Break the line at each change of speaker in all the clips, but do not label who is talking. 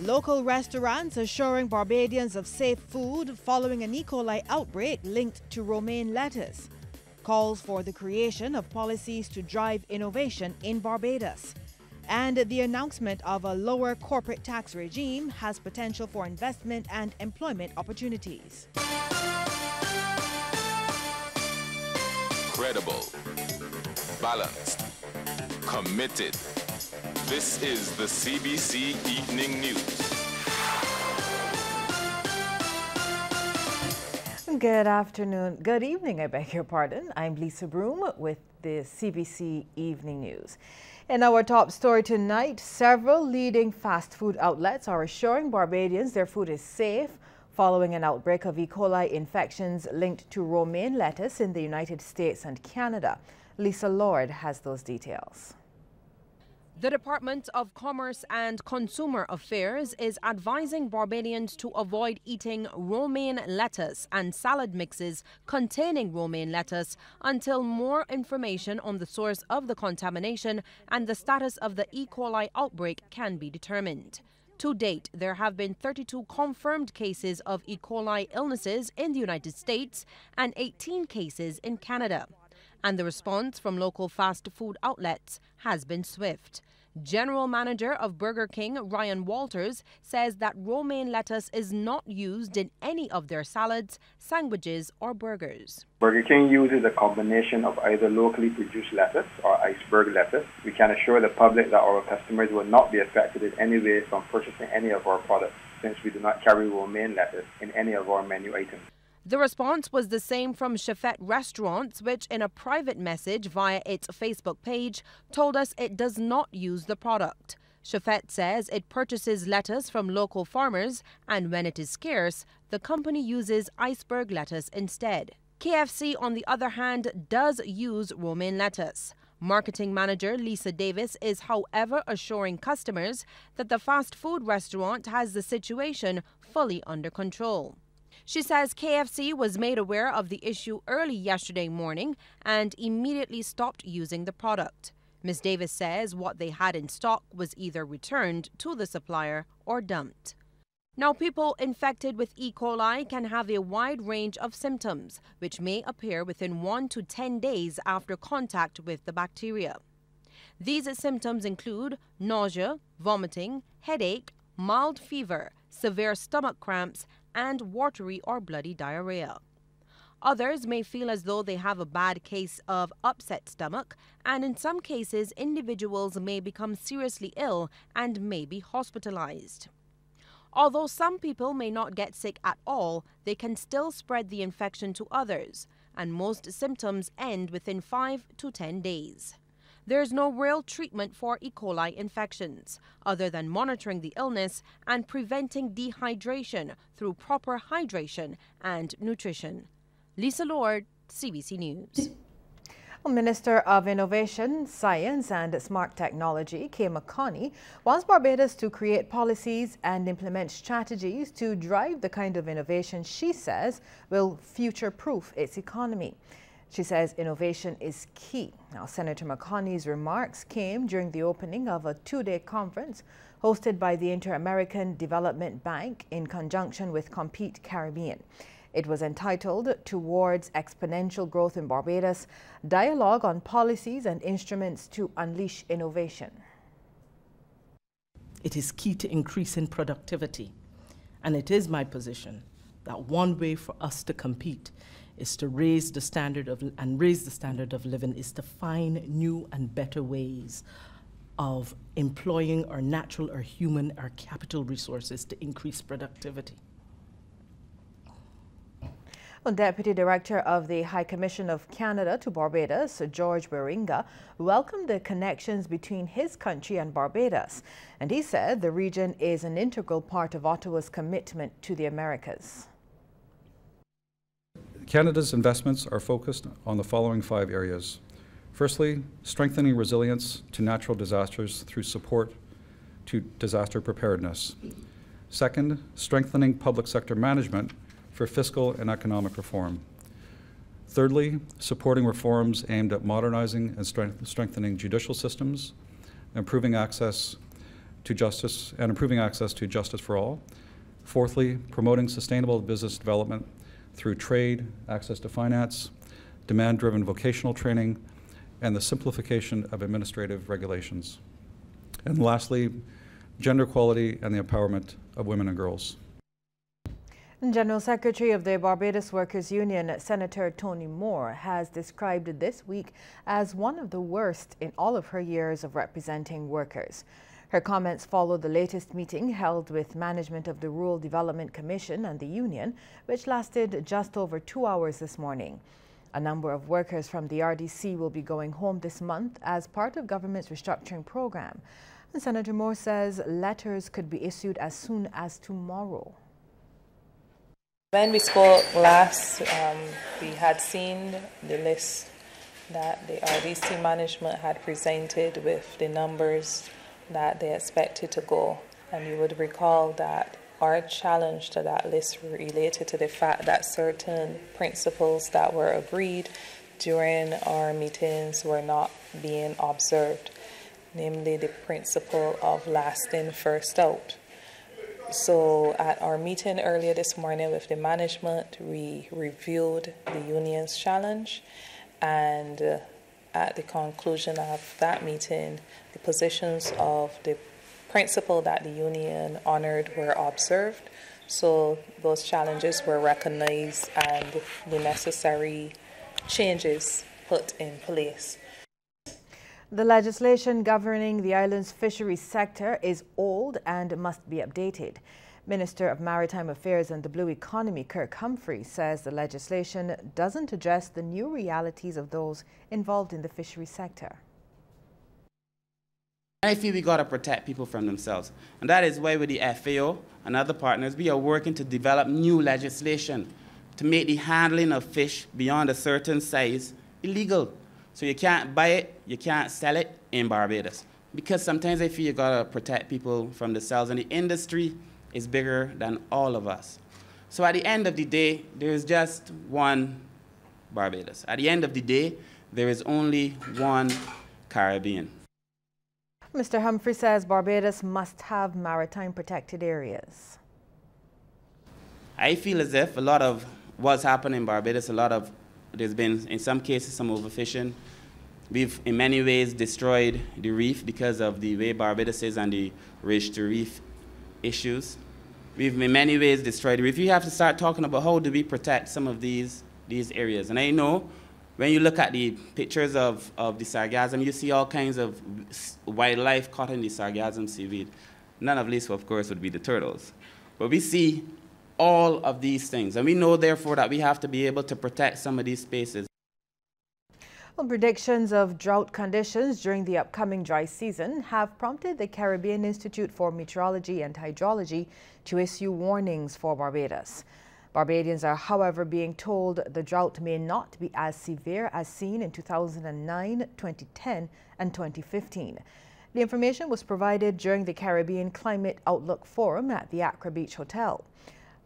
Local restaurants assuring Barbadians of safe food following an E. coli outbreak linked to romaine lettuce. Calls for the creation of policies to drive innovation in Barbados. And the announcement of a lower corporate tax regime has potential for investment and employment opportunities.
Credible, balanced, committed. This is the CBC Evening News.
Good afternoon. Good evening, I beg your pardon. I'm Lisa Broom with the CBC Evening News. In our top story tonight, several leading fast food outlets are assuring Barbadians their food is safe following an outbreak of E. coli infections linked to romaine lettuce in the United States and Canada. Lisa Lord has those details.
The Department of Commerce and Consumer Affairs is advising Barbadians to avoid eating romaine lettuce and salad mixes containing romaine lettuce until more information on the source of the contamination and the status of the E. coli outbreak can be determined. To date, there have been 32 confirmed cases of E. coli illnesses in the United States and 18 cases in Canada. And the response from local fast food outlets has been swift. General Manager of Burger King, Ryan Walters, says that romaine lettuce is not used in any of their salads, sandwiches or burgers.
Burger King uses a combination of either locally produced lettuce or iceberg lettuce. We can assure the public that our customers will not be affected in any way from purchasing any of our products, since we do not carry romaine lettuce in any of our menu items.
The response was the same from Chefette Restaurants, which in a private message via its Facebook page told us it does not use the product. Chefette says it purchases lettuce from local farmers and when it is scarce, the company uses iceberg lettuce instead. KFC, on the other hand, does use romaine lettuce. Marketing manager Lisa Davis is, however, assuring customers that the fast food restaurant has the situation fully under control. She says KFC was made aware of the issue early yesterday morning and immediately stopped using the product. Ms. Davis says what they had in stock was either returned to the supplier or dumped. Now, people infected with E. coli can have a wide range of symptoms, which may appear within 1 to 10 days after contact with the bacteria. These symptoms include nausea, vomiting, headache, mild fever, severe stomach cramps, and watery or bloody diarrhea. Others may feel as though they have a bad case of upset stomach, and in some cases, individuals may become seriously ill and may be hospitalized. Although some people may not get sick at all, they can still spread the infection to others, and most symptoms end within 5 to 10 days. There is no real treatment for E. coli infections, other than monitoring the illness and preventing dehydration through proper hydration and nutrition. Lisa Lord, CBC News.
Minister of Innovation, Science and Smart Technology, Kay McConney, wants Barbados to create policies and implement strategies to drive the kind of innovation she says will future-proof its economy. She says innovation is key. Now, Senator McConney's remarks came during the opening of a two-day conference hosted by the Inter-American Development Bank in conjunction with Compete Caribbean. It was entitled Towards Exponential Growth in Barbados, Dialogue on Policies and Instruments to Unleash Innovation.
It is key to increasing productivity, and it is my position that one way for us to compete is to raise the standard of living, is to find new and better ways of employing our natural, our human, our capital resources to increase productivity.
Deputy Director of the High Commission of Canada to Barbados, George Waringa, welcomed the connections between his country and Barbados, and he said the region is an integral part of Ottawa's commitment to the Americas.
Canada's investments are focused on the following 5 areas. Firstly, strengthening resilience to natural disasters through support to disaster preparedness. Second, strengthening public sector management for fiscal and economic reform. Thirdly, supporting reforms aimed at modernizing and strengthening judicial systems, improving access to justice and improving access to justice for all. Fourthly, promoting sustainable business development through trade, access to finance, demand-driven vocational training, and the simplification of administrative regulations. And lastly, gender equality and the empowerment of women and girls.
General Secretary of the Barbados Workers Union, Senator Tony Moore, has described this week as one of the worst in all of her years of representing workers. Her comments follow the latest meeting held with management of the Rural Development Commission and the union, which lasted just over 2 hours this morning. A number of workers from the RDC will be going home this month as part of government's restructuring program. And Senator Moore says letters could be issued as soon as tomorrow.
When we spoke last, we had seen the list that the RDC management had presented with the numbers that they expected to go. And you would recall that our challenge to that list related to the fact that certain principles that were agreed during our meetings were not being observed, namely the principle of last in, first out. So at our meeting earlier this morning with the management, we reviewed the union's challenge, and at the conclusion of that meeting, the positions of the principle that the union honored were observed. So those challenges were recognized and the necessary changes put in place.
The legislation governing the island's fisheries sector is old and must be updated. Minister of Maritime Affairs and the Blue Economy, Kirk Humphrey, says the legislation doesn't address the new realities of those involved in the fisheries sector.
I feel we got to protect people from themselves. And that is why with the FAO and other partners, we are working to develop new legislation to make the handling of fish beyond a certain size illegal. So you can't buy it, you can't sell it in Barbados. Because sometimes I feel you got to protect people from themselves, and the industry is bigger than all of us. So at the end of the day, there is just one Barbados. At the end of the day, there is only one Caribbean.
Mr. Humphrey says Barbados must have maritime protected areas.
I feel as if a lot of what's happening in Barbados, there's been, in some cases, some overfishing. We've, in many ways, destroyed the reef because of the way Barbados is and the ridge to reef issues. We've, in many ways, destroyed the reef. We have to start talking about how do we protect some of these areas. And I know when you look at the pictures of the sargassum, you see all kinds of wildlife caught in the sargassum seaweed. None of these, of course, would be the turtles. But we see all of these things. And we know, therefore, that we have to be able to protect some of these spaces.
Well, predictions of drought conditions during the upcoming dry season have prompted the Caribbean Institute for Meteorology and Hydrology to issue warnings for Barbados. Barbadians are, however, being told the drought may not be as severe as seen in 2009, 2010, and 2015. The information was provided during the Caribbean Climate Outlook Forum at the Accra Beach Hotel.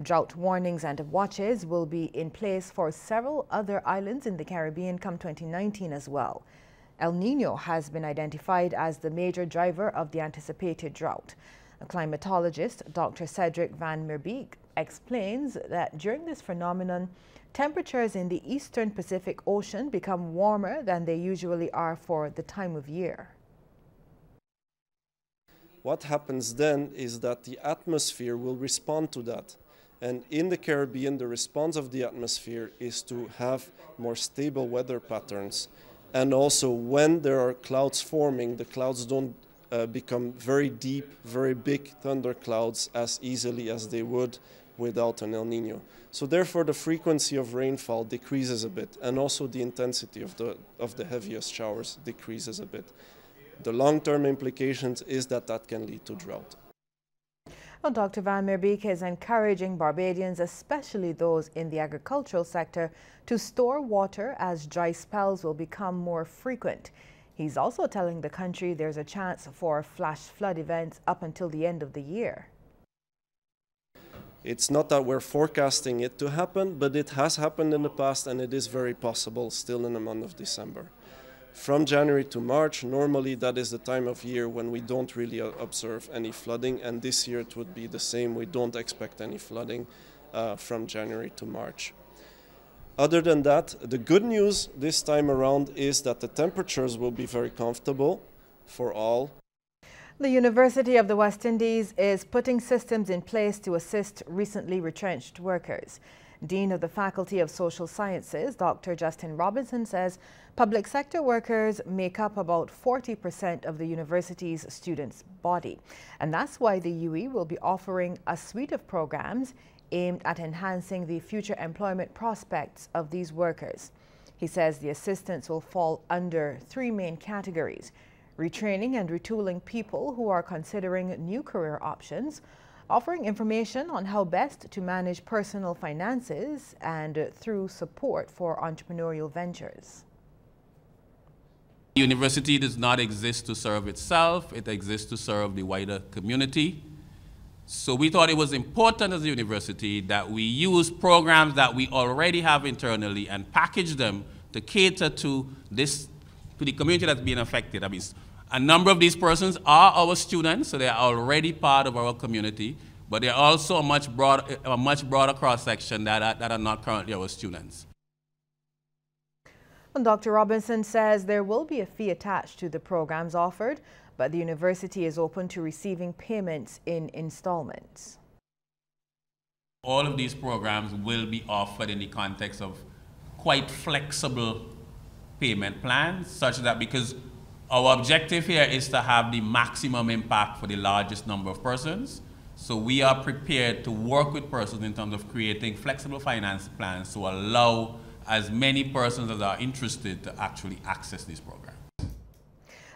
Drought warnings and watches will be in place for several other islands in the Caribbean come 2019 as well. El Niño has been identified as the major driver of the anticipated drought. A climatologist, Dr. Cedric Van Merbeek, explains that during this phenomenon, temperatures in the eastern Pacific Ocean become warmer than they usually are for the time of year.
What happens then is that the atmosphere will respond to that. And in the Caribbean, the response of the atmosphere is to have more stable weather patterns. And also, when there are clouds forming, the clouds don't become very deep, very big thunderclouds as easily as they would without an El Niño. So therefore, the frequency of rainfall decreases a bit, and also the intensity of the heaviest showers decreases a bit. The long-term implications is that that can lead to drought.
Well, Dr. Van Merbeek is encouraging Barbadians, especially those in the agricultural sector, to store water as dry spells will become more frequent. He's also telling the country there's a chance for flash flood events up until the end of the year.
It's not that we're forecasting it to happen, but it has happened in the past, and it is very possible still in the month of December. From January to March, normally that is the time of year when we don't really observe any flooding, and this year it would be the same. We don't expect any flooding from January to March. Other than that, the good news this time around is that the temperatures will be very comfortable for all.
The University of the West Indies is putting systems in place to assist recently retrenched workers. Dean of the Faculty of Social Sciences, Dr. Justin Robinson, says public sector workers make up about 40% of the university's students' body. And that's why the UE will be offering a suite of programs aimed at enhancing the future employment prospects of these workers. He says the assistance will fall under three main categories: retraining and retooling people who are considering new career options, offering information on how best to manage personal finances, and through support for entrepreneurial ventures.
The university does not exist to serve itself, it exists to serve the wider community. So we thought it was important as a university that we use programs that we already have internally and package them to cater to the community that's being affected. I mean, a number of these persons are our students, so they are already part of our community, but they're also a much broader cross-section that are not currently our students.
And Dr. Robinson says there will be a fee attached to the programs offered, but the university is open to receiving payments in installments.
All of these programs will be offered in the context of quite flexible payment plans, such that because our objective here is to have the maximum impact for the largest number of persons. So we are prepared to work with persons in terms of creating flexible finance plans to allow as many persons as are interested to actually access these programs.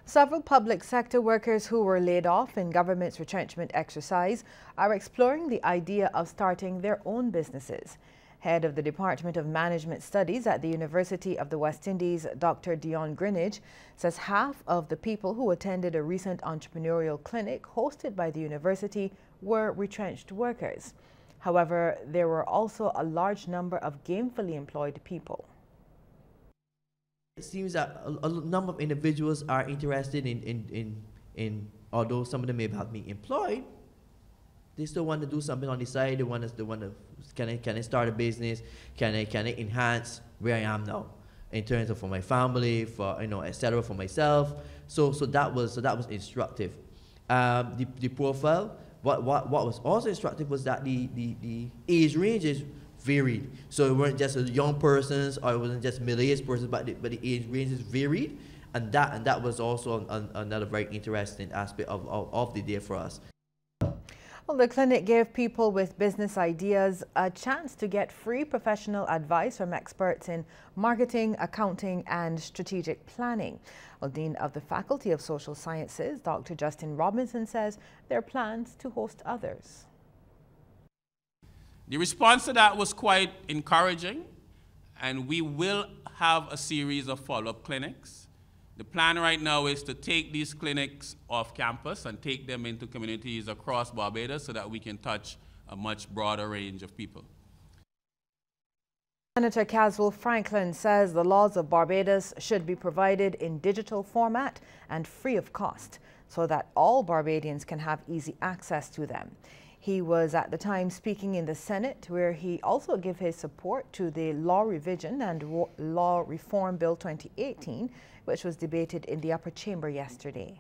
Several public sector workers who were laid off in government's retrenchment exercise are exploring the idea of starting their own businesses. Head of the Department of Management Studies at the University of the West Indies, Dr. Dion Greenidge, says half of the people who attended a recent entrepreneurial clinic hosted by the university were retrenched workers. However, there were also a large number of gainfully employed people.
It seems that a number of individuals are interested in although some of them may have been employed, they still want to do something on the side. They want to can I start a business? Can I enhance where I am now in terms of for my family, for etc. for myself. So that was instructive. The profile. What was also instructive was that the age ranges varied. So it weren't just young persons, or it wasn't just middle-aged persons, but the age ranges varied, and that was also another very interesting aspect of the day for us.
Well, the clinic gave people with business ideas a chance to get free professional advice from experts in marketing, accounting, and strategic planning. Well, Dean of the Faculty of Social Sciences, Dr. Justin Robinson, says there are plans to host others.
The response to that was quite encouraging, and we will have a series of follow-up clinics. The plan right now is to take these clinics off campus and take them into communities across Barbados so that we can touch a much broader range of people.
Senator Caswell Franklin says the laws of Barbados should be provided in digital format and free of cost so that all Barbadians can have easy access to them. He was at the time speaking in the Senate, where he also gave his support to the Law Revision and Law Reform Bill 2018, which was debated in the upper chamber yesterday.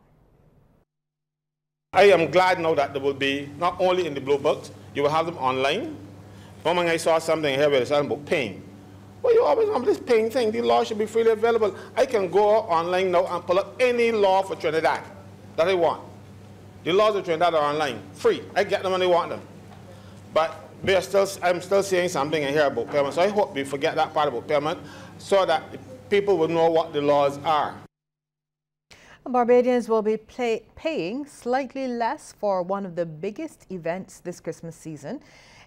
I am glad now that there will be, not only in the blue books, you will have them online. One morning I saw something here where it's talking about paying. Well, you always have this paying thing. The law should be freely available. I can go online now and pull up any law for Trinidad that I want. The laws of Trinidad are online, free. I get them when I want them. But I'm still seeing something in here about payment, so I hope we forget that part about payment so that people will know what the laws are.
Barbadians will be paying slightly less for one of the biggest events this Christmas season.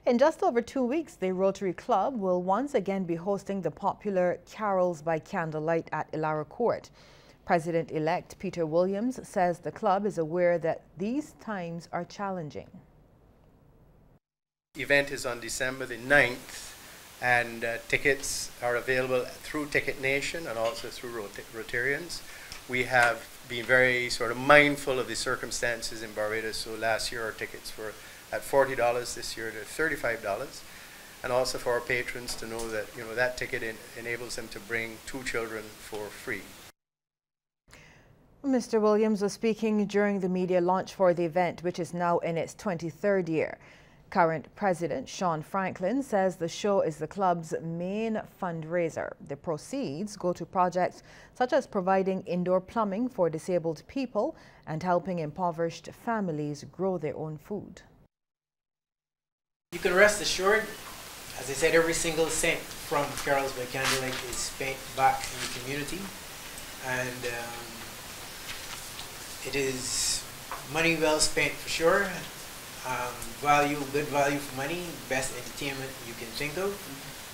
In just over 2 weeks, the Rotary Club will once again be hosting the popular Carols by Candlelight at Illawarra Court. President-elect Peter Williams says the club is aware that these times are challenging.
The event is on December the 9th, and tickets are available through Ticket Nation and also through Rotarians. We have been very sort of mindful of the circumstances in Barbados. So last year our tickets were at $40. This year they're $35. And also for our patrons to know that that ticket enables them to bring 2 children for free.
Mr. Williams was speaking during the media launch for the event, which is now in its 23rd year. Current President Sean Franklin says the show is the club's main fundraiser. The proceeds go to projects such as providing indoor plumbing for disabled people and helping impoverished families grow their own food.
You can rest assured, as I said, every single cent from Carols by Candlelight is spent back in the community, and it is money well spent for sure. Good value for money, best entertainment you can think of.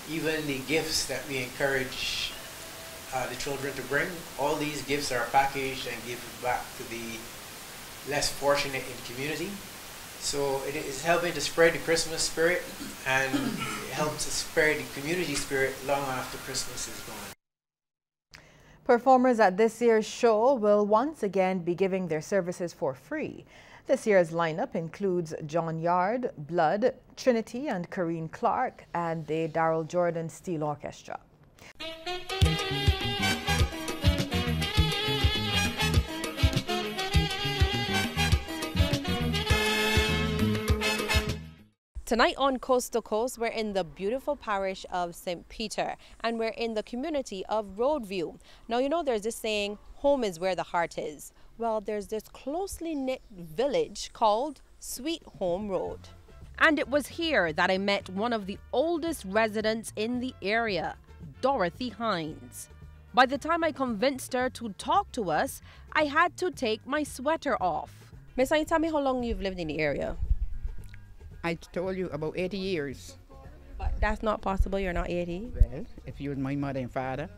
Even the gifts that we encourage the children to bring, all these gifts are packaged and given back to the less fortunate in the community. So it is helping to spread the Christmas spirit, and it helps to spread the community spirit long after Christmas is gone.
Performers at this year's show will once again be giving their services for free. This year's lineup includes John Yard, Blood, Trinity and Corrine Clark, and the Darrell Jordan Steel Orchestra.
Tonight on Coast to Coast, we're in the beautiful parish of St. Peter, and we're in the community of Roadview. Now, you know, there's this saying, home is where the heart is. Well, there's this closely knit village called Sweet Home Road. And it was here that I met one of the oldest residents in the area, Dorothy Hines. By the time I convinced her to talk to us, I had to take my sweater off. Miss Hines, tell me how long you've lived in the area.
I told you about 80 years.
But that's not possible, you're not 80.
Well, if you were my mother and father.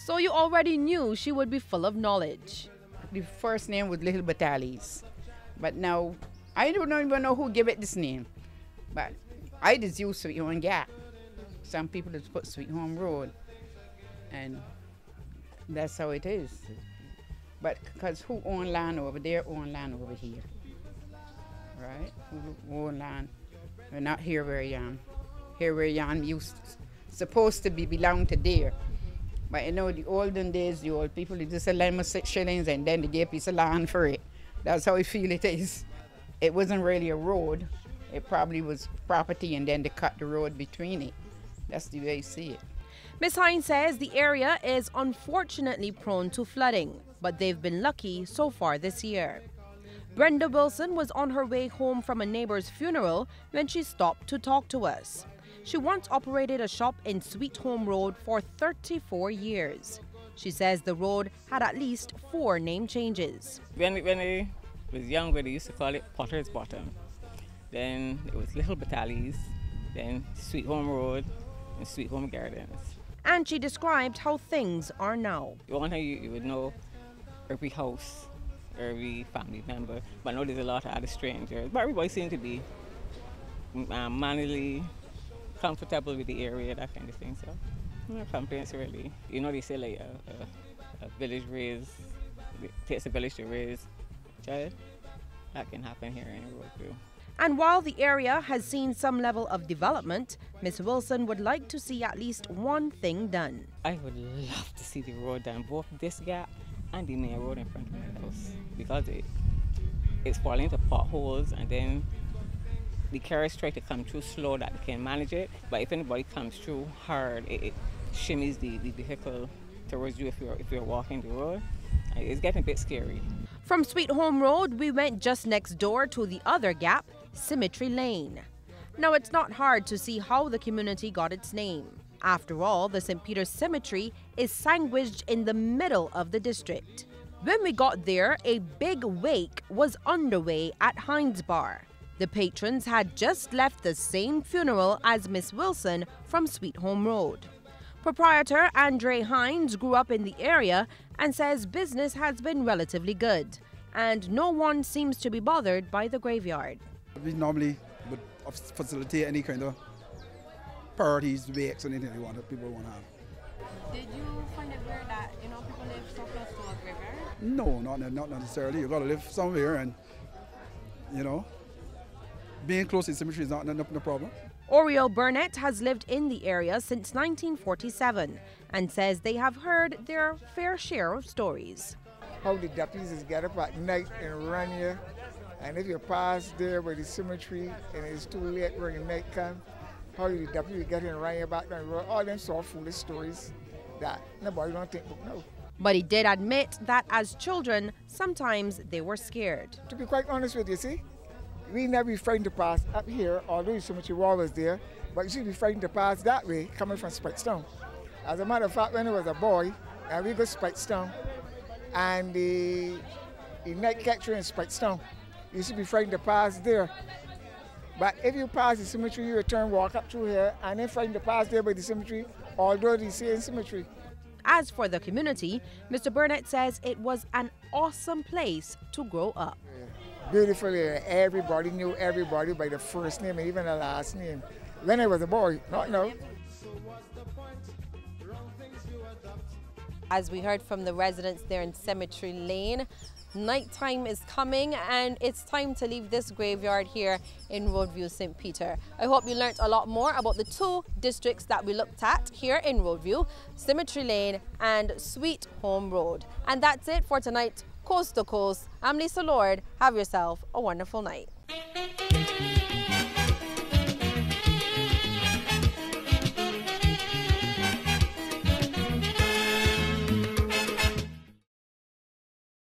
So you already knew she would be full of knowledge.
The first name was Little Battalies. But now, I don't even know who gave it this name. But I just use Sweet Home Gap. Some people just put Sweet Home Road. And that's how it is. But because who own land over there, own land over here. Right? Who own land. We're not here where I am. Here where I am supposed to be belong to there. But you know, the olden days, the old people, they just lend me 6 shillings and then they gave a piece of land for it. That's how I feel it is. It wasn't really a road. It probably was property and then they cut the road between it. That's the way I see it.
Ms. Hines says the area is unfortunately prone to flooding, but they've been lucky so far this year. Brenda Wilson was on her way home from a neighbor's funeral when she stopped to talk to us. She once operated a shop in Sweet Home Road for 34 years. She says the road had at least 4 name changes.
When I was younger, they used to call it Potter's Bottom. Then it was Little Battalies, then Sweet Home Road, and Sweet Home Gardens.
And she described how things are now.
One thing you would know every house, every family member, but now there's a lot of other strangers. But everybody seems to be manly, comfortable with the area, that kind of thing. So, no complaints really. You know, they say like a village raise, it takes a village to raise a child. That can happen here in Roadview.
And while the area has seen some level of development, Ms. Wilson would like to see at least one thing done.
I would love to see the road done, both this gap and the main road in front of my house, because it's falling into potholes, and then the cars try to come through slow that they can manage it, but if anybody comes through hard, it shimmies the vehicle towards you if you're walking the road. It's getting a bit scary.
From Sweet Home Road, we went just next door to the other gap, Symmetry Lane. Now, it's not hard to see how the community got its name. After all, the St. Peter's Cemetery is sandwiched in the middle of the district. When we got there, a big wake was underway at Hines Bar. The patrons had just left the same funeral as Miss Wilson from Sweet Home Road. Proprietor Andre Hines grew up in the area and says business has been relatively good, and no one seems to be bothered by the graveyard.
We normally would facilitate any kind of parties, wakes, and anything people want to have.
Did you find it weird that, people live so close to a graveyard?
No, not necessarily. You got to live somewhere, and, being close to the cemetery is not no problem.
Oriel Burnett has lived in the area since 1947 and says they have heard their fair share of stories.
How the deputies get up at night and run you, and if you pass there by the cemetery and it's too late when the night comes, how the deputies get in and run you back down the road, all them sort of foolish stories that nobody don't think about now.
But he did admit that as children, sometimes they were scared.
To be quite honest with you, see, we never be frightened to pass up here, although the cemetery wall is there, but you should be frightened to pass that way, coming from Spikestown. As a matter of fact, when I was a boy, and we go to Spikestown, and the night catcher in Spikestown, you should be frightened to pass there. But if you pass the cemetery, you return, walk up through here, and then frightened to pass there by the cemetery, although the same cemetery.
As for the community, Mr. Burnett says it was an awesome place to grow up.
Beautifully, everybody knew everybody by the first name and even the last name. When I was a boy, not now.
As we heard from the residents there in Cemetery Lane, nighttime is coming and it's time to leave this graveyard here in Roadview, St. Peter. I hope you learned a lot more about the two districts that we looked at here in Roadview, Cemetery Lane and Sweet Home Road. And that's it for tonight, Coast to Coast. I'm Lisa Lord. Have yourself a wonderful night.